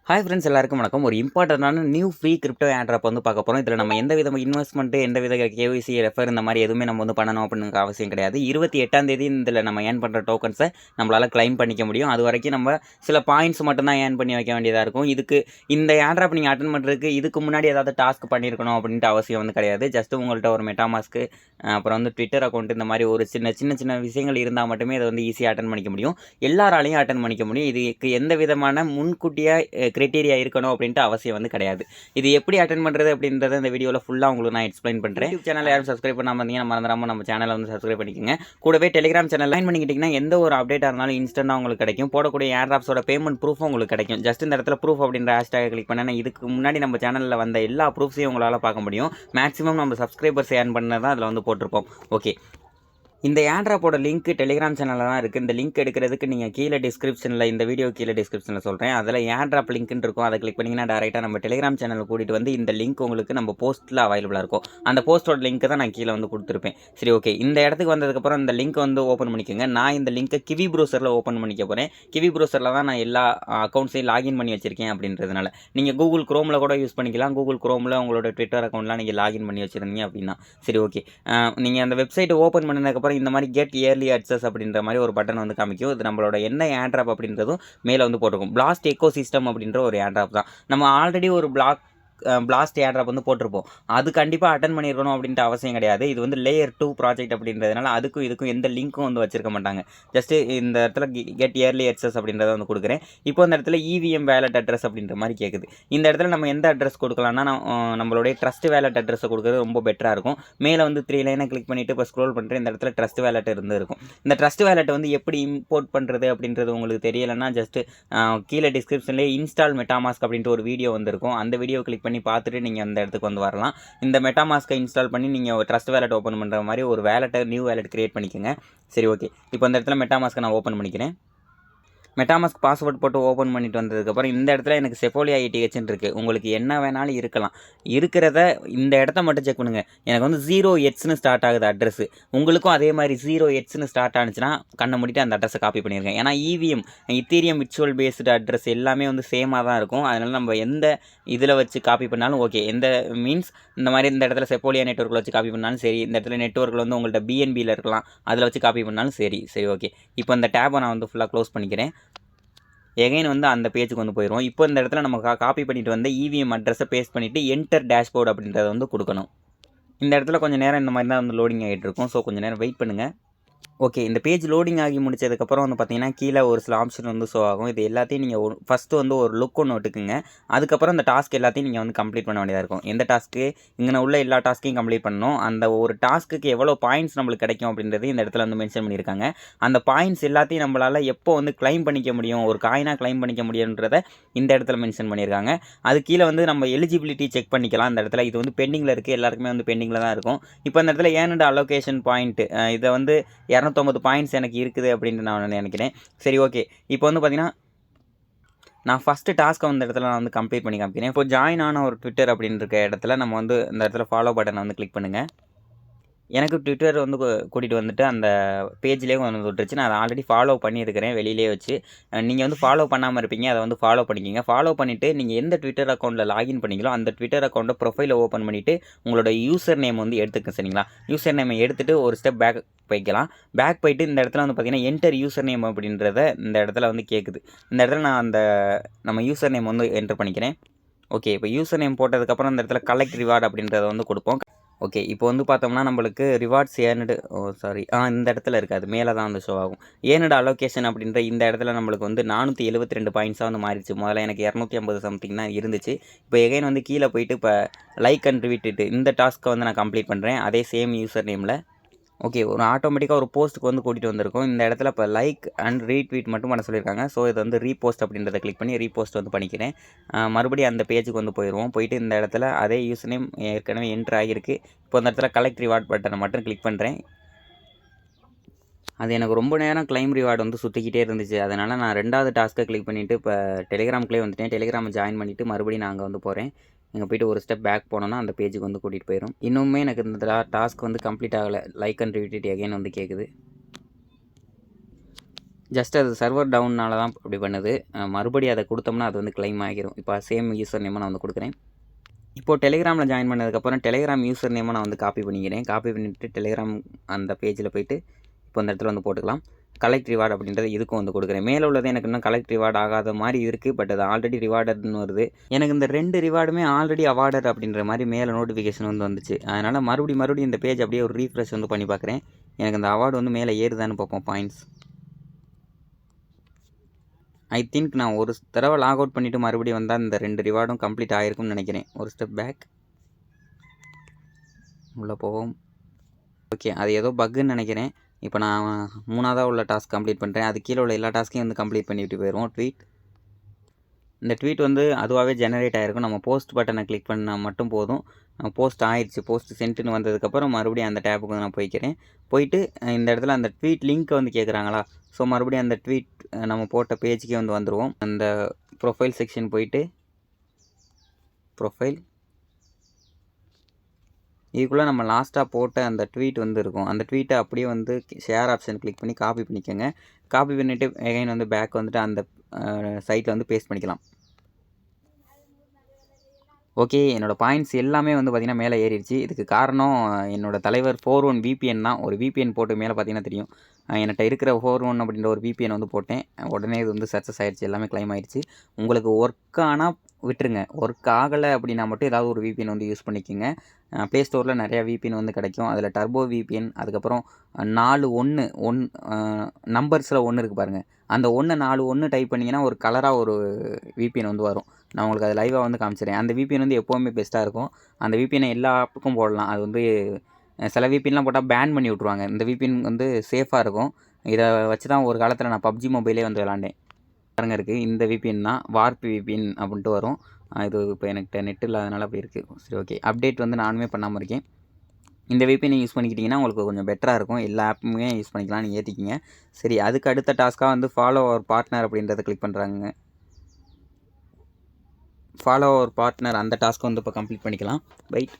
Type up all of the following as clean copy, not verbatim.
Hi friends எல்லாருக்கும் வணக்கம். ஒரு இம்பார்ட்டன்டான நியூ ஃப்ரீ கிரிப்டோ ஏர்ட்ராப் வந்து பார்க்க போகிறோம். இதில் நம்ம எந்த வித இன்வெஸ்ட்மெண்ட், எந்த வித கேஒய்சி ரெஃபர் இந்த மாதிரி எதுவுமே நம்ம வந்து பண்ணணும் அப்படின்னு அவசியம் கிடையாது. 28ஆம் தேதி இதில் நம்ம ஏர்ன் பண்ணுற டோக்கன்ஸை நம்மளால் கிளைம் பண்ணிக்க முடியும். அது வரைக்கும் நம்ம சில பாயிண்ட்ஸ் மட்டும் தான் ஏர்ன் பண்ணி வைக்க வேண்டியதாக இருக்கும். இதுக்கு இந்த ஏர்ட்ராப் நீங்கள் அட்டன் பண்ணுறதுக்கு இதுக்கு முன்னாடி ஏதாவது டாஸ்க் பண்ணியிருக்கணும் அப்படின்ட்டு அவசியம் வந்து கிடையாது. ஜஸ்ட் உங்கள்கிட்ட ஒரு மெட்டாமாஸ்க்கு அப்புறம் வந்து ட்விட்டர் அக்கௌண்ட் இந்த மாதிரி ஒரு சின்ன சின்ன சின்ன விஷயங்கள் இருந்தால் மட்டுமே இதை வந்து ஈஸியாக அட்டன் பண்ணிக்க முடியும். எல்லாராலையும் அட்டன் பண்ணிக்க முடியும். இதுக்கு எந்த விதமான முன்கூட்டியாக கிரைட்டீரியா இருக்கணும் அப்படின்ட்டு அவசியம் வந்து கிடையாது. இது எப்படி அட்டென்ட் பண்ணுறது அப்படின்றத இந்த வீடியோவில் ஃபுல்லாக உங்களுக்கு நான் எக்ஸ்பிளைன் பண்ணுறேன். யூடியூப் சேனல் யாரும் சப்ஸ்கிரைப் பண்ணாமல் இருந்தீங்கன்னா மறந்துடாமல் நம்ம சேனலை வந்து சப்ஸ்கிரைப் பண்ணிக்கோங்க. கூடவே டெலிகிராம் சேனல் லைன் பண்ணிக்கிட்டிங்கன்னா எந்த ஒரு அப்டேட்டாக இருந்தாலும் இன்ஸ்டன்ட்டாக உங்களுக்கு கிடைக்கும். போடக்கூடிய ஏர்ட்ராப்ஸோட பேமெண்ட் ப்ரூஃபும் உங்களுக்கு கிடைக்கும். ஜஸ்ட் இந்த இடத்துல ப்ரூஃப் அப்படின்ற ஹேஷ்டாக கிளிக் பண்ணேன்னா இதுக்கு முன்னாடி நம்ம சேனலில் வந்த எல்லா ப்ரூஃப்ஸையும் உங்களால் பார்க்க முடியும். மேக்ஸிமம் நம்ம சப்ஸ்கிரைபர்ஸ் ஏர்ன் பண்ணதான் அதில் வந்து போட்டிருப்போம். ஓகே, இந்த ஏர்ட்ராப்போட லிங்க் டெலிகிராம் சேனலில் தான் இருக்குது. இந்த லிங்க் எடுக்கிறதுக்கு நீங்கள் கீழே டிஸ்கிரிப்ஷனில் இந்த வீடியோ கீழே டிஸ்கிரிப்ஷனில் சொல்கிறேன். அதில் ஏர்ட்ராப் லிங்க்னு இருக்கும். அதை கிளிக் பண்ணிங்கன்னா டேரெக்டாக நம்ம டெலிகிராம் சேனலில் கூட்டிகிட்டு வந்து இந்த லிங்க் உங்களுக்கு நம்ம போஸ்ட்டில் அவைலபிளாக இருக்கும். அந்த போஸ்ட்டோட லிங்க் தான் நான் கீழே வந்து கொடுத்துருப்பேன். சரி, ஓகே, இந்த இடத்துக்கு வந்ததுக்கப்புறம் இந்த லிங்க் வந்து ஓப்பன் பண்ணிக்கோங்க. நான் இந்த லிங்க்கை கிவி ப்ரௌசரில் ஓப்பன் பண்ணிக்க போகிறேன். கிவி ப்ரௌசரில் தான் நான் எல்லா அக்கௌண்ட்ஸையும் லாகின் பண்ணி வச்சிருக்கேன் அப்படின்றதுனால நீங்கள் கூகுள் குரோமில் கூட யூஸ் பண்ணிக்கலாம். கூகுள் குரோமில் உங்களோட ட்விட்டர் அக்கௌண்ட்லாம் நீங்கள் லாகின் பண்ணி வச்சுருந்தீங்க அப்படின்னா சரி, ஓகே, நீங்கள் அந்த வெப்சைட்டை ஓப்பன் பண்ணதுக்கப்புறம் இந்த மாதிரி கெட் இயர்லி அக்சஸ் அப்படின்ற மாதிரி ஒரு பட்டன் வந்து காமிக்கும். இது நம்மளோட என்ன ஏர்ட்ராப் அப்படின்றதும் மேலே வந்து போட்டிருக்கும். blasteco சிஸ்டம் அப்படின்ற ஒரு ஏர்ட்ராப் தான். நம்ம ஆல்ரெடி ஒரு பிளாஸ்ட் ஏர்ட்ராப் வந்து போட்டிருப்போம். அது கண்டிப்பாக அட்டன் பண்ணியிருக்கணும் அப்படின்ட்டு அவசியம் கிடையாது. இது வந்து லேயர் 2 ப்ராஜெக்ட் அப்படின்றதுனால அதுக்கும் இதுக்கும் எந்த லிங்க்கும் வந்து வச்சிருக்க மாட்டாங்க. ஜஸ்ட்டு இந்த இடத்துல கெட் இயர்லி அக்சஸ் அப்படின்றத வந்து கொடுக்குறேன். இப்போ இந்த இடத்துல இவிஎம் வேலட் அட்ரஸ் அப்படின்ற மாதிரி கேட்குது. இந்த இடத்துல நம்ம எந்த அட்ரஸ் கொடுக்கலாம்னா நம்மளுடைய ட்ரஸ்ட் வேலட் அட்ரஸை கொடுக்குறது ரொம்ப பெட்டராக இருக்கும். மேலே வந்து 3 லைனை கிளிக் பண்ணிவிட்டு இப்போ ஸ்க்ரோல் பண்ணுறேன். இந்த இடத்துல ட்ரஸ்ட் வேலட் இருக்கும். இந்த ட்ரஸ்ட் வேலட் வந்து எப்படி இம்போர்ட் பண்ணுறது அப்படின்றது உங்களுக்கு தெரியலைன்னா ஜஸ்ட்டு கீழே டிஸ்கிரிப்ஷன்லேயே இன்ஸ்டால் மெட்டாமாஸ்க் அப்படின்ட்டு ஒரு வீடியோ வந்துருக்கும். அந்த வீடியோ கிளிக் பண்ணி பார்த்துட்டு நீங்கள் அந்த இடத்துக்கு வந்து வரலாம். இந்த மெட்டாமாஸ்க்கை இன்ஸ்டால் பண்ணி நீங்கள் ட்ரஸ்ட் வேலட் ஓப்பன் பண்ணுற மாதிரி ஒரு வேலட்டை நியூ வேலட் கிரியேட் பண்ணிக்கோங்க. சரி, ஓகே, இப்போ இந்த இடத்துல மெட்டாமாஸ்க்கை நான் ஓப்பன் பண்ணிக்கிறேன். மெட்டாமாஸ்க் பாஸ்வேர்ட் போட்டு ஓப்பன் பண்ணிட்டு வந்ததுக்கப்புறம் இந்த இடத்துல எனக்கு செஃபோலியா ETHன்னு இருக்குது. உங்களுக்கு என்ன வேணாலும் இருக்கலாம். இருக்கிறத இந்த இடத்த மட்டும் செக் பண்ணுங்கள். எனக்கு வந்து 0Hன்னு ஸ்டார்ட் ஆகுது அட்ரஸ். உங்களுக்கும் அதே மாதிரி 0Hன்னு ஸ்டார்ட் ஆனிச்சுன்னா கண்ணை மூடிட்டு அந்த அட்ரஸை காப்பி பண்ணியிருக்கேன். ஏன்னா இத்தீரியம் விர்ச்சுவல் பேஸ்டு அட்ரஸ் எல்லாமே வந்து சேமாக தான் இருக்கும். அதனால் நம்ம எந்த இதில் வச்சு காப்பி பண்ணாலும் ஓகே. எந்த மீன்ஸ் இந்த மாதிரி இந்த இடத்துல செஃபோலியா நெட்வொர்க்கில் வச்சு காப்பி பண்ணாலும் சரி, இந்த இடத்துல நெட்வொர்க்கில் வந்து உங்கள்கிட்ட BNBயில் இருக்கலாம், அதில் வச்சு காப்பி பண்ணாலும் சரி. சரி, ஓகே, இப்போ இந்த டேப்பை நான் வந்து ஃபுல்லாக க்ளோஸ் பண்ணிக்கிறேன். எகைன் வந்து அந்த பேஜுக்கு வந்து போயிடுவோம். இப்போ இந்த இடத்துல நம்ம காப்பி பண்ணிட்டு வந்து இவிஎம் அட்ரஸை பேஸ்ட் பண்ணிவிட்டு என்டர் டேஷ்போர்ட் அப்படின்றத வந்து கொடுக்கணும். இந்த இடத்துல கொஞ்சம் நேரம் இந்த மாதிரி தான் வந்து லோடிங் ஆகிட்டு இருக்கும். ஸோ கொஞ்சம் நேரம் வெயிட் பண்ணுங்கள். ஓகே, இந்த பேஜ் லோடிங் ஆகி முடிச்சதுக்கப்புறம் வந்து பார்த்தீங்கன்னா கீழே ஒரு சில ஆப்ஷன் வந்து ஷோ ஆகும். இது எல்லாத்தையும் நீங்கள் ஃபஸ்ட்டு வந்து ஒரு லுக் ஒன்று விட்டுக்குங்க. அதுக்கப்புறம் இந்த டாஸ்க் எல்லாத்தையும் நீங்கள் வந்து கம்ப்ளீட் பண்ண வேண்டியதாக இருக்கும். எந்த டாஸ்க்கு இங்கே உள்ள எல்லா டாஸ்க்கையும் கம்ப்ளீட் பண்ணணும். அந்த ஒரு டாஸ்க்குக்கு எவ்வளோ பாயிண்ட்ஸ் நம்மளுக்கு கிடைக்கும் அப்படின்றது இந்த இடத்துல வந்து மென்ஷன் பண்ணியிருக்காங்க. அந்த பாயிண்ட்ஸ் எல்லாத்தையும் நம்மளால் எப்போ வந்து கிளைம் பண்ணிக்க முடியும், ஒரு காயினாக கிளைம் பண்ணிக்க முடியுன்றதை இந்த இடத்துல மென்ஷன் பண்ணியிருக்காங்க. அது கீழே வந்து நம்ம எலிஜிபிலிட்டி செக் பண்ணிக்கலாம். இந்த இடத்துல இது வந்து பெண்டிங்கில் இருக்குது. எல்லாருக்குமே வந்து பெண்டிங்கில் தான் இருக்கும். இப்போ இந்த இடத்துல ஏர்ன்டு அலோகேஷன் பாயிண்ட் இதை வந்து 250 பாயிண்ட்ஸ் எனக்கு இருக்குது அப்படின்னு நான் நினைக்கிறேன். சரி, ஓகே, இப்போ வந்து பார்த்தீங்கன்னா நான் ஃபஸ்ட்டு டாஸ்க்கை வந்து இடத்துல நான் வந்து கம்ப்ளீட் பண்ணி காமிக்கிறேன். இப்போ ஜாயின் ஆன ஒரு ட்விட்டர் அப்படின்னு இருக்க இடத்துல நம்ம வந்து இந்த இடத்துல ஃபாலோ பட்டனை வந்து கிளிக் பண்ணுங்கள். எனக்கு ட்விட்டர் வந்து கூட்டிகிட்டு வந்துட்டு அந்த பேஜ்லேயே வந்து விட்டுருச்சு. நான் அதை ஆல்ரெடி ஃபாலோ பண்ணியிருக்கிறேன் வெளியிலே வச்சு. நீங்கள் வந்து ஃபாலோ பண்ணாமல் இருப்பீங்க, அதை வந்து ஃபாலோ பண்ணிக்கிங்க. ஃபாலோ பண்ணிவிட்டு நீங்கள் எந்த ட்விட்டர் அக்கௌண்ட்டில் லாகின் பண்ணிங்களோ அந்த ட்விட்டர் அக்கௌண்ட்டை ப்ரொஃபைலை ஓப்பன் பண்ணிவிட்டு உங்களோட யூசர் நேம் வந்து எடுத்துக்க, சரிங்களா? யூசர் நேமை எடுத்துகிட்டு ஒரு ஸ்டெப் பேக் போய்க்கலாம். பேக் போயிட்டு இந்த இடத்துல வந்து பார்த்தீங்கன்னா என்டர் யூசர் நேம் அப்படின்றத இந்த இடத்துல வந்து கேட்குது. இந்த இடத்துல நான் நம்ம யூசர் நேம் வந்து என்டர் பண்ணிக்கிறேன். ஓகே, இப்போ யூசர் நேம் போட்டதுக்கப்புறம் இந்த இடத்துல கலெக்ட் ரிவார்டு அப்படின்றத வந்து கொடுப்போம். ஓகே, இப்போ வந்து பார்த்தோம்னா நம்மளுக்கு ரிவார்ட்ஸ் ஏர்னடு இந்த இடத்துல இருக்காது, மேலே தான் வந்து ஷோ ஆகும். ஏர்னடு அலோகேஷன் அப்படின்ற இந்த இடத்துல நம்மளுக்கு வந்து 472 பாயிண்ட்ஸாக வந்து மாறிடுச்சு. முதல்ல எனக்கு 250 சம்திங் தான் இருந்துச்சு. இப்போ எகைன் வந்து கீழே போயிட்டு இப்போ லைக் அண்ட் ட்வீட் இந்த டாஸ்க்கை வந்து நான் கம்ப்ளீட் பண்ணுறேன் அதே சேம் யூசர் நேமில். ஓகே, ஒரு ஆட்டோமேட்டிக்காக ஒரு போஸ்ட்டுக்கு வந்து கூட்டிகிட்டு வந்திருக்கும். இந்த இடத்துல இப்போ லைக் அண்ட் ரீட்வீட் மட்டும் பண்ண சொல்லியிருக்காங்க. ஸோ இது வந்து ரீபோஸ்ட் அப்படின்றத கிளிக் பண்ணி ரீபோஸ்ட் வந்து பண்ணிக்கிறேன். மறுபடியும் அந்த பேஜுக்கு வந்து போயிடுவோம். போயிட்டு இந்த இடத்துல அதே யூசர் நேம் ஏற்கனவே என்ட்ரு ஆகிருக்கு. இப்போ இந்த இடத்துல கலெக்ட் ரிவார்ட் பட்டனை மட்டும் கிளிக் பண்ணுறேன். அது எனக்கு ரொம்ப நேரம் கிளைம் ரிவார்டு வந்து சுற்றிக்கிட்டே இருந்துச்சு. அதனால் நான் 2வது டாஸ்க்கை கிளிக் பண்ணிவிட்டு இப்போ டெலிகிராம்க்குள்ளே வந்துட்டேன். டெலிகிராமை ஜாயின் பண்ணிவிட்டு மறுபடியும் நான் அங்கே வந்து போகிறேன். இங்கே போய்ட்டு ஒரு ஸ்டெப் பேக் போனோன்னா அந்த பேஜுக்கு வந்து கூட்டிகிட்டு போயிடும். இன்னுமே எனக்கு இந்த டாஸ்க் வந்து கம்ப்ளீட் ஆகலை. லைக் அண்ட் ட்வீட் எகைன் வந்து கேட்குது. ஜஸ்ட் அது சர்வர் டவுன்னால தான் இப்படி பண்ணுது. மறுபடியும் அதை கொடுத்தோம்னா அது வந்து கிளைம் ஆகிரும். இப்போ சேம் யூசர் நேமை நான் வந்து கொடுக்குறேன். இப்போது டெலிகிராமில் ஜாயின் பண்ணதுக்கப்புறம் டெலிகிராம் யூசர் நேமை நான் வந்து காப்பி பண்ணிக்கிறேன். காப்பி பண்ணிவிட்டு டெலிகிராம் அந்த பேஜில் போய்ட்டு இப்போ இந்த இடத்துல வந்து போட்டுக்கலாம். கலெக்ட் ரிவார்டு அப்படின்றது இதுக்கும் வந்து கொடுக்குறேன். மேலே உள்ளது எனக்கு இன்னும் கலெக்ட் ரிவார்டு ஆகாத மாதிரி இருக்குது. பட் அது ஆல்ரெடி ரிவார்டட்னு வருது. எனக்கு இந்த 2 ரிவார்டுமே ஆல்ரெடி அவார்டட் அப்படின்ற மாதிரி மேலே நோட்டிஃபிகேஷன் வந்து வந்துச்சு. அதனால் மறுபடியும் இந்த பேஜ் அப்படியே ஒரு ரீஃப்ரெஷ் வந்து பண்ணி பார்க்குறேன். எனக்கு இந்த அவார்டு வந்து மேலே ஏறுதான்னு பார்ப்போம் பாயிண்ட்ஸ். ஐ திங்க் நான் ஒரு தடவை லாக் அவுட் பண்ணிவிட்டு மறுபடியும் வந்தால் இந்த 2 ரிவார்டும் கம்ப்ளீட் ஆகிருக்கும்னு நினைக்கிறேன். ஒரு ஸ்டெப் பேக் உள்ளே போவோம். ஓகே, அது ஏதோ பக்குன்னு நினைக்கிறேன். இப்போ நான் 3ஆவதாக உள்ள டாஸ்க் கம்ப்ளீட் பண்ணுறேன். அது கீழே உள்ள எல்லா டாஸ்க்கையும் வந்து கம்ப்ளீட் பண்ணிவிட்டு போயிடுவோம். இந்த ட்வீட் வந்து அதுவாகவே ஜெனரேட் ஆகிருக்கும். நம்ம போஸ்ட் பட்டனை கிளிக் பண்ணால் மட்டும் போதும். போஸ்ட் ஆயிடுச்சு, போஸ்ட் சென்ட்டுன்னு வந்ததுக்கப்புறம் மறுபடியும் அந்த டேப்புக்கு நான் போய்க்கிறேன். போயிட்டு இந்த இடத்துல அந்த ட்வீட் லிங்க்கை வந்து கேட்குறாங்களா, ஸோ மறுபடியும் அந்த ட்வீட் நம்ம போட்ட பேஜுக்கே வந்து வந்துடுவோம். அந்த ப்ரொஃபைல் செக்ஷன் போயிட்டு ப்ரொஃபைல் இதுக்குள்ளே நம்ம லாஸ்ட்டாக போட்ட அந்த ட்வீட் வந்து இருக்கும். அந்த ட்வீட்டை அப்படியே வந்து ஷேர் ஆப்ஷன் கிளிக் பண்ணி காப்பி பண்ணிக்கோங்க. காப்பி பண்ணிவிட்டு எகைன் வந்து பேக் வந்துட்டு அந்த சைட்டில் வந்து பேஸ்ட் பண்ணிக்கலாம். ஓகே, என்னோடய பாயிண்ட்ஸ் எல்லாமே வந்து பார்த்திங்கன்னா மேலே ஏறிடுச்சு. இதுக்கு காரணம் என்னோடய தலைவர் 41 VPN தான். ஒரு VPN போட்டு மேலே பார்த்திங்கன்னா தெரியும். என்கிட்ட இருக்கிற 41 அப்படின்ற ஒரு VPN வந்து போட்டேன். உடனே இது வந்து சக்ஸஸ் ஆகிடுச்சு, எல்லாமே கிளைம் ஆகிடுச்சு. உங்களுக்கு ஒர்க் ஆனால் விட்டுருங்க. ஒர்க் ஆகலை அப்படின்னா மட்டும் ஏதாவது ஒரு VPN வந்து யூஸ் பண்ணிக்கோங்க. ப்ளே ஸ்டோரில் நிறையா VPN வந்து கிடைக்கும். அதில் டர்போ VPN, அதுக்கப்புறம் 4 நம்பர்ஸில் 1 இருக்குது பாருங்கள். அந்த 4 டைப் பண்ணிங்கன்னா ஒரு கலராக ஒரு VPN வந்து வரும். நான் உங்களுக்கு அது லைவாக வந்து காமிச்சிடுறேன். அந்த VPN வந்து எப்போவுமே பெஸ்ட்டாக இருக்கும். அந்த VPN எல்லா ஆப்புக்கும் போடலாம். அது வந்து சில VPNலாம் போட்டால் பேன் பண்ணி விட்ருவாங்க. இந்த VPN வந்து சேஃபாக இருக்கும். இதை வச்சு தான் ஒரு காலத்தில் நான் PUBG மொபைலே வந்து விளாண்டேன். பாருங்க இருக்குது, இந்த VPN தான் வார்ப் VPN அப்படின்ட்டு வரும். இது இப்போ எனக்கு நெட் இல்லாதனால அப்படி இருக்குது. சரி, ஓகே. அப்டேட் வந்து நானுமே பண்ணாமல் இருக்கேன். இந்த VPN யூஸ் பண்ணிக்கிட்டிங்கன்னா உங்களுக்கு கொஞ்சம் பெட்டராக இருக்கும். எல்லா ஆப்புமே யூஸ் பண்ணிக்கலாம், நீங்கள் ஏற்றிக்கிங்க. சரி, அதுக்கு அடுத்த டாஸ்க்காக வந்து ஃபாலோ அவர் பார்ட்னர் அப்படின்றத கிளிக் பண்ணுறாங்க. ஃபாலோ அவர் பார்ட்னர் அந்த டாஸ்க் வந்து இப்போ கம்ப்ளீட் பண்ணிக்கலாம். Right,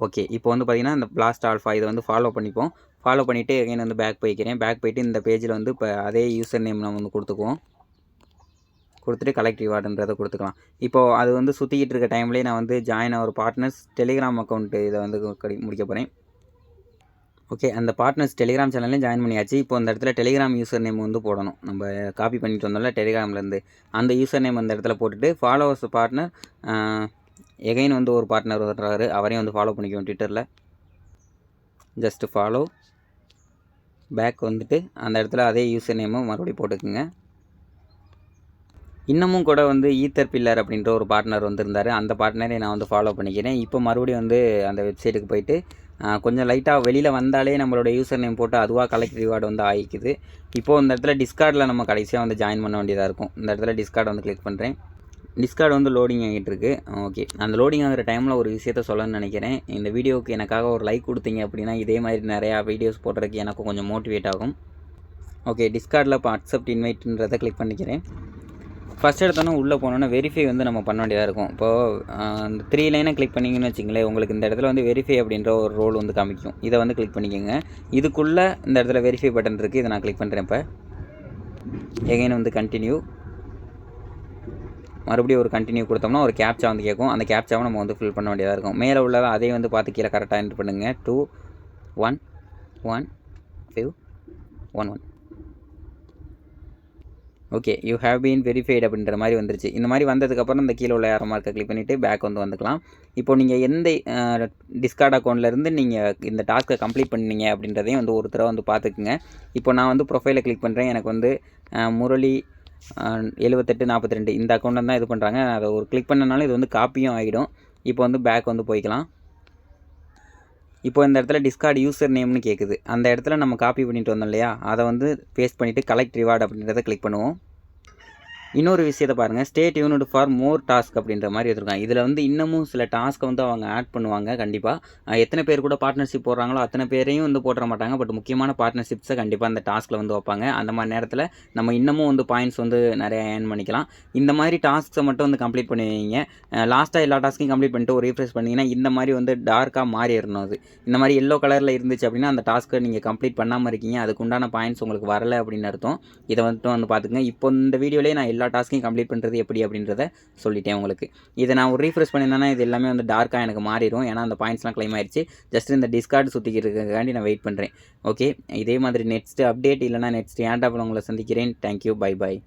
okay. இப்போ வந்து பார்த்திங்கன்னா இந்த பிளாஸ்ட் ஆல்ஃபா இதை வந்து ஃபாலோ பண்ணிப்போம். ஃபாலோ பண்ணிவிட்டு எகைன் வந்து பேக் போய்க்கிறேன். பேக் போய்ட்டு இந்த பேஜில் வந்து இப்போ அதே யூசர் நேம் நம்ம வந்து கொடுத்துக்குவோம். கொடுத்துட்டு கலெக்ட் ரிவார்டுன்றதை கொடுத்துக்கலாம். இப்போது அது வந்து சுற்றிக்கிட்டு இருக்க டைம்லேயே நான் வந்து join our partners Telegram account இதை வந்து முடிக்க போகிறேன். ஓகே, அந்த பார்ட்னர்ஸ் டெலிகிராம் சேனல்லையும் ஜாயின் பண்ணியாச்சு. இப்போ அந்த இடத்துல டெலிகிராம் யூசர் நேம் வந்து போடணும். நம்ம காப்பி பண்ணிட்டு வந்தோம்ல டெலிகிராம்லேருந்து, அந்த யூசர் நேம் அந்த இடத்துல போட்டுட்டு ஃபாலோவர்ஸ் பார்ட்னர் எகைன் வந்து ஒரு பார்ட்னர் வர்றாரு, அவரையும் வந்து ஃபாலோ பண்ணிக்குவோம் ட்விட்டரில். ஜஸ்ட்டு ஃபாலோ பேக் வந்துட்டு அந்த இடத்துல அதே யூசர் நேமும் மறுபடியும் போட்டுக்குங்க. இன்னமும் கூட வந்து ஈத்தர் பில்லர் அப்படின்ற ஒரு பார்ட்னர் வந்திருந்தார். அந்த பார்ட்னரை நான் வந்து ஃபாலோ பண்ணிக்கிறேன். இப்போ மறுபடியும் வந்து அந்த வெப்சைட்டுக்கு போயிட்டு கொஞ்சம் லைட்டாக வெளியில் வந்தாலே நம்மளோட யூசர் நேம் போட்டு அதுவாக கலெக்ட் ரிவார்டு வந்து ஆகிக்குது. இப்போது இந்த இடத்துல டிஸ்கார்டில் நம்ம கடைசியாக வந்து ஜாயின் பண்ண வேண்டியதாக இருக்கும். இந்த இடத்துல டிஸ்கார்டு வந்து கிளிக் பண்ணுறேன். டிஸ்கார்டு வந்து லோடிங் ஆகிட்டு இருக்குது. ஓகே, அந்த லோடிங் ஆகிற டைமில் ஒரு விஷயத்த சொல்லணும்னு நினைக்கிறேன். இந்த வீடியோவுக்கு எனக்காக ஒரு லைக் கொடுத்தீங்க அப்படின்னா இதே மாதிரி நிறையா வீடியோஸ் போடுறதுக்கு எனக்கும் கொஞ்சம் மோட்டிவேட் ஆகும். ஓகே, டிஸ்கார்டில் இப்போ அக்செப்ட் இன்வைட்ன்றதை கிளிக் பண்ணிக்கிறேன். ஃபஸ்ட் எடுத்தோன்னே உள்ளே போனோன்னா வெரிஃபை வந்து நம்ம பண்ண வேண்டியதாக இருக்கும். இப்போது அந்த 3 லைனை கிளிக் பண்ணிங்கன்னு வச்சிங்களேன், உங்களுக்கு இந்த இடத்துல வந்து வெரிஃபை அப்படின்ற ஒரு ரோல் வந்து காமிக்கும். இதை வந்து கிளிக் பண்ணிக்கோங்க. இதுக்குள்ளே இந்த இடத்துல வெரிஃபை பட்டன் இருக்குது, இதை நான் கிளிக் பண்ணுறேன். இப்போ எகைன் வந்து கண்டினியூ, மறுபடியும் ஒரு கண்டினியூ கொடுத்தோம்னா ஒரு கேப்ச்சா வந்து கேட்கும். அந்த கேப்ச்சாவை நம்ம வந்து ஃபில் பண்ண வேண்டியதாக இருக்கும். மேலே உள்ளதை அதே வந்து பார்த்து கீழே கரெக்டாக என்ட்ரு பண்ணுங்கள். 2 1 1 5 1 1. Okay, you have been verified அப்படின்ற மாதிரி வந்துருச்சு. இந்த மாதிரி வந்ததுக்கப்புறம் இந்த கீழே உள்ள ஏரோ மார்க்கை கிளிக் பண்ணிவிட்டு பேக் வந்து வந்துக்கலாம். இப்போ நீங்கள் எந்த டிஸ்கார்ட் அக்கௌண்ட்லேருந்து நீங்கள் இந்த டாஸ்க்கை கம்ப்ளீட் பண்ணீங்க அப்படின்றதையும் வந்து ஒரு தடவை வந்து பார்த்துக்குங்க. இப்போ நான் வந்து ப்ரொஃபைலை கிளிக் பண்ணுறேன். எனக்கு வந்து முரளி 7842 இந்த அக்கௌண்ட்டில் தான் இது பண்ணுறாங்க. அதை ஒரு கிளிக் பண்ணனாலும் இது வந்து காப்பியும் ஆகிடும். இப்போ வந்து பேக் வந்து போய்க்கலாம். இப்போ இந்த இடத்துல டிஸ்கார்ட் யூசர் நேம்னு கேட்குது. அந்த இடத்துல நம்ம காப்பி பண்ணிட்டு வந்தோம் இல்லையா, அதை வந்து பேஸ்ட் பண்ணிவிட்டு கலெக்ட் ரிவார்டு அப்படின்றத கிளிக் பண்ணுவோம். இன்னொரு விஷயத்த பாருங்கள், stay tuned for more task அப்படின்ற மாதிரி வச்சுருக்காங்க. இதில் வந்து இன்னமும் சில டாஸ்க்கை வந்து அவங்க ஆட் பண்ணுவாங்க கண்டிப்பாக. எத்தனை பேர் கூட பார்ட்னர்ஷிப் போடுறாங்களோ அத்தனை பேரையும் வந்து போட்டுற மாட்டாங்க. பட் முக்கியமான பார்ட்னர்ஷிப்ஸை கண்டிப்பாக அந்த டாஸ்கில் வந்து வைப்பாங்க. அந்த மாதிரி நேரத்தில் நம்ம இன்னமும் வந்து பாயிண்ட்ஸ் வந்து நிறைய ஏர்ன் பண்ணிக்கலாம். இந்த மாதிரி டாஸ்க்ஸை மட்டும் வந்து கம்ப்ளீட் பண்ணி வைங்க. லாஸ்ட்டாக எல்லா டாஸ்க்கையும் கம்ப்ளீட் பண்ணிட்டு ஒரு ரீஃப்ரெஷ் பண்ணிங்கன்னா இந்த மாதிரி வந்து டார்க்காக மாறிடணும். அது இந்த மாதிரி எல்லோ கலரில் இருந்துச்சு அப்படின்னா அந்த டாஸ்க்கை நீங்கள் கம்ப்ளீட் பண்ணாமல் இருக்கீங்க. அதுக்கு உண்டான பாயிண்ட்ஸ் உங்களுக்கு வரலை அப்படின்னு அர்த்தம். இதை வந்துட்டு வந்து பார்த்துங்க. இப்போ இந்த வீடியோலேயே நான் எல்லா டாஸ்க்கையும் கம்ப்ளீட் பண்ணுறது எப்படி அப்படின்றத சொல்லிட்டேன் உங்களுக்கு. இதை நான் ஒரு ரீஃப்ரெஷ் பண்ணியிருந்தேன்னா இது எல்லாமே வந்து டார்க்காக எனக்கு மாறிடும். ஏன்னா அந்த பாயிண்ட்ஸ்லாம் கிளைம் ஆயிடுச்சு. ஜஸ்ட் இந்த டிஸ்கார்டு சுற்றிக்கிறதுக்காண்டி நான் வெயிட் பண்ணுறேன். ஓகே, இதே மாதிரி நெக்ஸ்ட் அப்டேட் இல்லைனா நெக்ஸ்ட் ஏர்ட்ராப்பில் உங்களை சந்திக்கிறேன். Thank you, bye bye.